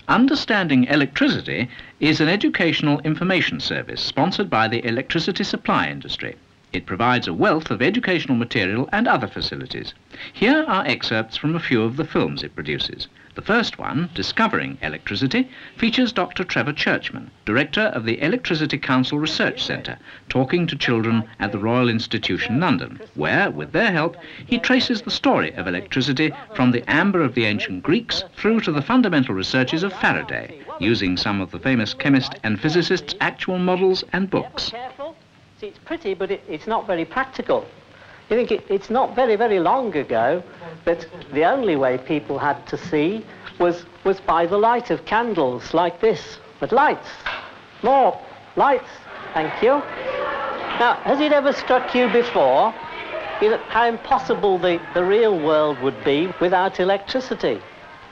Understanding Electricity is an educational information service sponsored by the electricity supply industry. It provides a wealth of educational material and other facilities. Here are excerpts from a few of the films it produces. The first one, Discovering Electricity, features Dr. Trevor Churchman, Director of the Electricity Council Research Centre, talking to children at the Royal Institution, London, where, with their help, he traces the story of electricity from the amber of the ancient Greeks through to the fundamental researches of Faraday, using some of the famous chemist and physicist's actual models and books. See, it's pretty, but it's not very practical. You think it's not very, very long ago that the only way people had to see was by the light of candles like this. But lights, more lights, thank you. Now, has it ever struck you before how impossible the real world would be without electricity?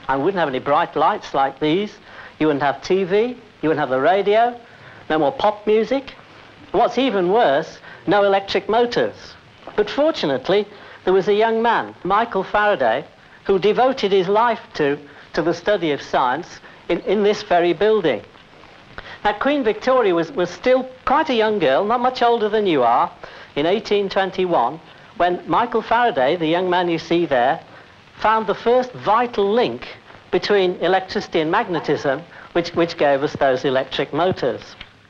I wouldn't have any bright lights like these. You wouldn't have TV, you wouldn't have the radio, no more pop music. What's even worse, no electric motors. But fortunately, there was a young man, Michael Faraday, who devoted his life to the study of science in this very building. Now, Queen Victoria was still quite a young girl, not much older than you are, in 1821, when Michael Faraday, the young man you see there, found the first vital link between electricity and magnetism, which gave us those electric motors.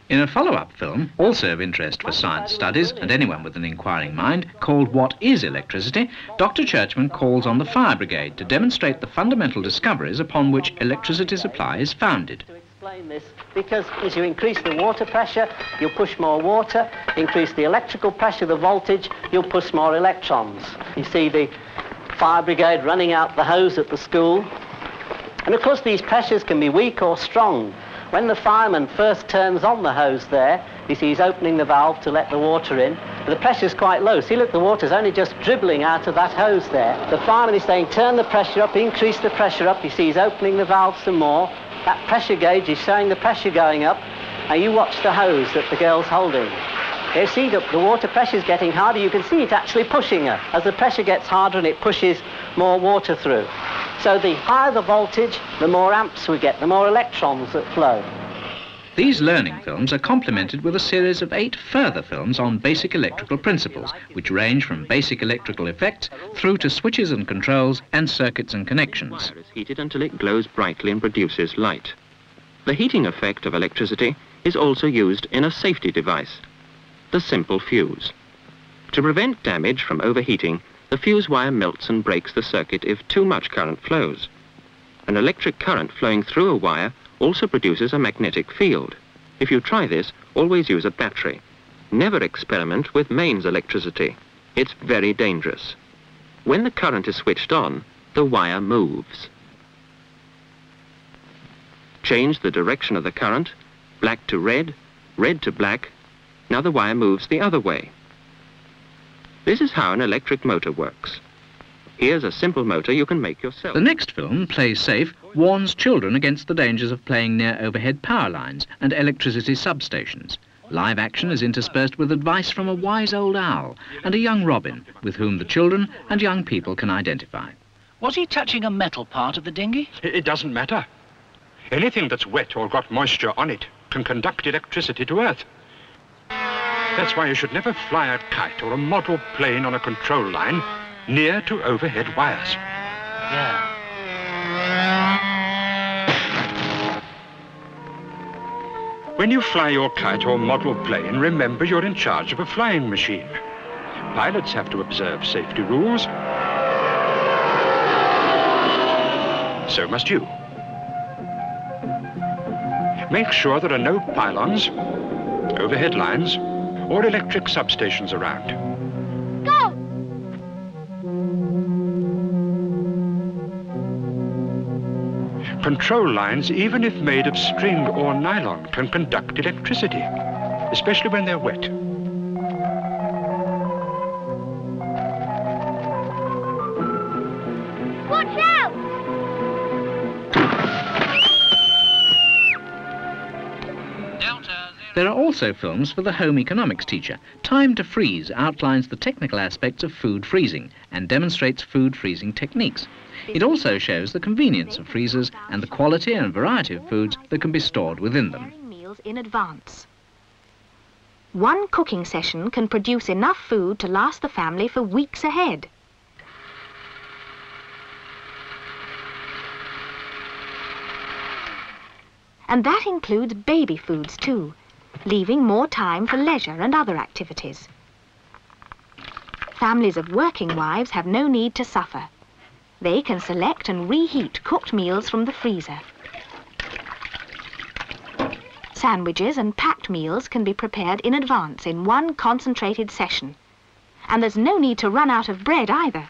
In a follow-up film, also of interest for science studies and anyone with an inquiring mind, called What is Electricity?, Dr. Churchman calls on the fire brigade to demonstrate the fundamental discoveries upon which electricity supply is founded. To explain this, because as you increase the water pressure, you'll push more water, increase the electrical pressure, the voltage, you'll push more electrons. You see the fire brigade running out the hose at the school. And of course these pressures can be weak or strong. When the fireman first turns on the hose there, you see he's opening the valve to let the water in. The pressure's quite low. See, look, the water's only just dribbling out of that hose there. The fireman is saying, turn the pressure up, increase the pressure up. You see he's opening the valve some more. That pressure gauge is showing the pressure going up. And you watch the hose that the girl's holding. You see the water pressure's getting harder. You can see it actually pushing her. As the pressure gets harder and it pushes more water through. So the higher the voltage, the more amps we get, the more electrons that flow. These learning films are complemented with a series of 8 further films on basic electrical principles, which range from basic electrical effects through to switches and controls and circuits and connections. The wire is heated until it glows brightly and produces light. The heating effect of electricity is also used in a safety device, the simple fuse. To prevent damage from overheating, the fuse wire melts and breaks the circuit if too much current flows. An electric current flowing through a wire also produces a magnetic field. If you try this, always use a battery. Never experiment with mains electricity. It's very dangerous. When the current is switched on, the wire moves. Change the direction of the current, black to red, red to black. Now the wire moves the other way. This is how an electric motor works. Here's a simple motor you can make yourself. The next film, Play Safe, warns children against the dangers of playing near overhead power lines and electricity substations. Live action is interspersed with advice from a wise old owl and a young robin with whom the children and young people can identify. Was he touching a metal part of the dinghy? It doesn't matter. Anything that's wet or got moisture on it can conduct electricity to Earth. That's why you should never fly a kite or a model plane on a control line near to overhead wires. Yeah. When you fly your kite or model plane, remember you're in charge of a flying machine. Pilots have to observe safety rules. So must you. Make sure there are no pylons, overhead lines, or electric substations around. Go! Control lines, even if made of string or nylon, can conduct electricity, especially when they're wet. Watch out! Delta 0. There are also films for the home economics teacher. Time to Freeze outlines the technical aspects of food freezing and demonstrates food freezing techniques. It also shows the convenience of freezers and the quality and variety of foods that can be stored within them. Meals in advance. One cooking session can produce enough food to last the family for weeks ahead. And that includes baby foods too, leaving more time for leisure and other activities. Families of working wives have no need to suffer. They can select and reheat cooked meals from the freezer. Sandwiches and packed meals can be prepared in advance in one concentrated session. And there's no need to run out of bread either.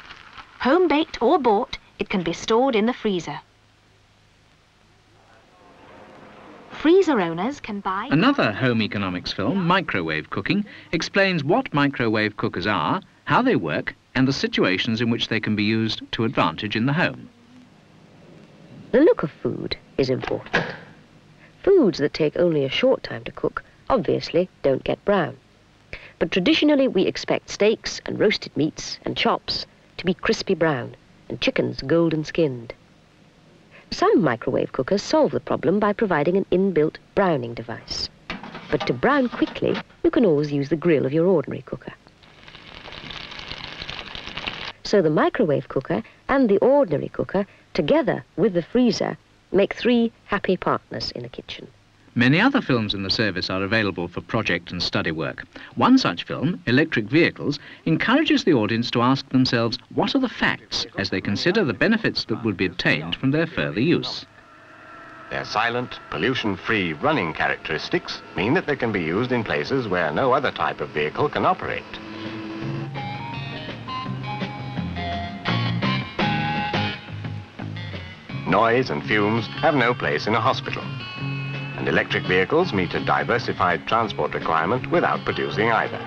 Home-baked or bought, it can be stored in the freezer. Freezer owners can buy... Another home economics film, Microwave Cooking, explains what microwave cookers are, how they work, and the situations in which they can be used to advantage in the home. The look of food is important. Foods that take only a short time to cook obviously don't get brown. But traditionally we expect steaks and roasted meats and chops to be crispy brown and chickens golden skinned. Some microwave cookers solve the problem by providing an inbuilt browning device. But to brown quickly, you can always use the grill of your ordinary cooker. So the microwave cooker and the ordinary cooker, together with the freezer, make three happy partners in a kitchen. Many other films in the service are available for project and study work. One such film, Electric Vehicles, encourages the audience to ask themselves what are the facts as they consider the benefits that would be obtained from their further use. Their silent, pollution-free running characteristics mean that they can be used in places where no other type of vehicle can operate. Noise and fumes have no place in a hospital, and electric vehicles meet a diversified transport requirement without producing either.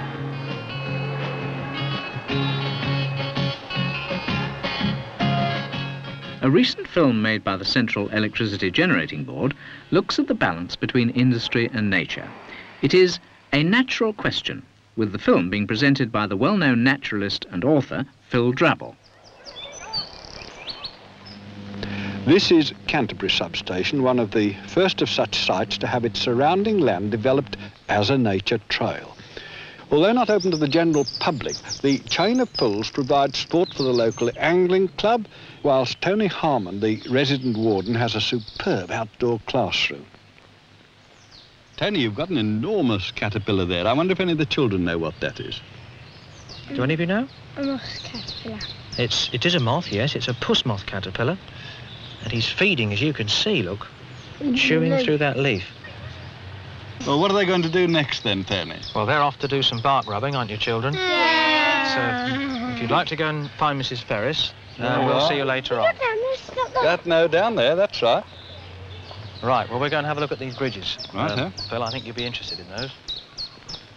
A recent film made by the Central Electricity Generating Board looks at the balance between industry and nature. It is A Natural Question, with the film being presented by the well-known naturalist and author Phil Drabble. This is Canterbury Substation, one of the first of such sites to have its surrounding land developed as a nature trail. Although not open to the general public, the chain of pools provides sport for the local angling club, whilst Tony Harmon, the resident warden, has a superb outdoor classroom. Tony, you've got an enormous caterpillar there. I wonder if any of the children know what that is. Do any of you know? A moth caterpillar. It is a moth, yes. It's a puss moth caterpillar. And he's feeding, as you can see, look. Chewing through that leaf. Well, what are they going to do next then, Tony? Well, they're off to do some bark rubbing, aren't you, children? So, if you'd like to go and find Mrs. Ferris, we'll see you later on. Down there, that's right. Right, well, we're going to have a look at these bridges. Right, Phil, I think you'll be interested in those.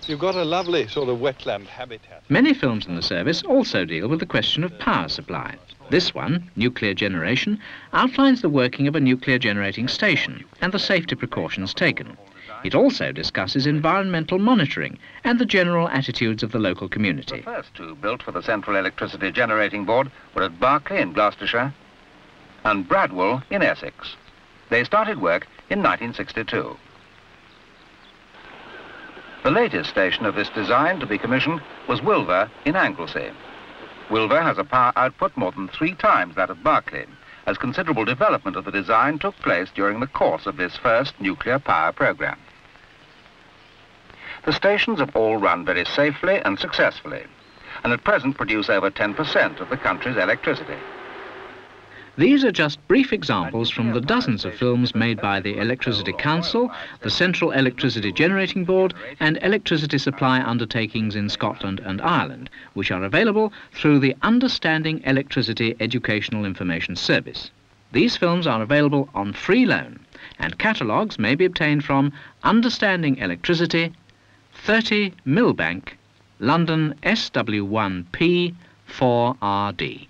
You've got a lovely sort of wetland habitat. Many films in the service also deal with the question of power supply. This one, Nuclear Generation, outlines the working of a nuclear generating station and the safety precautions taken. It also discusses environmental monitoring and the general attitudes of the local community. The first two built for the Central Electricity Generating Board were at Berkeley in Gloucestershire and Bradwell in Essex. They started work in 1962. The latest station of this design to be commissioned was Wilver in Anglesey. Wilver has a power output more than 3 times that of Berkeley, as considerable development of the design took place during the course of this first nuclear power program. The stations have all run very safely and successfully, and at present produce over 10% of the country's electricity. These are just brief examples from the dozens of films made by the Electricity Council, the Central Electricity Generating Board and electricity supply undertakings in Scotland and Ireland, which are available through the Understanding Electricity Educational Information Service. These films are available on free loan, and catalogues may be obtained from Understanding Electricity, 30 Millbank, London SW1P 4RD.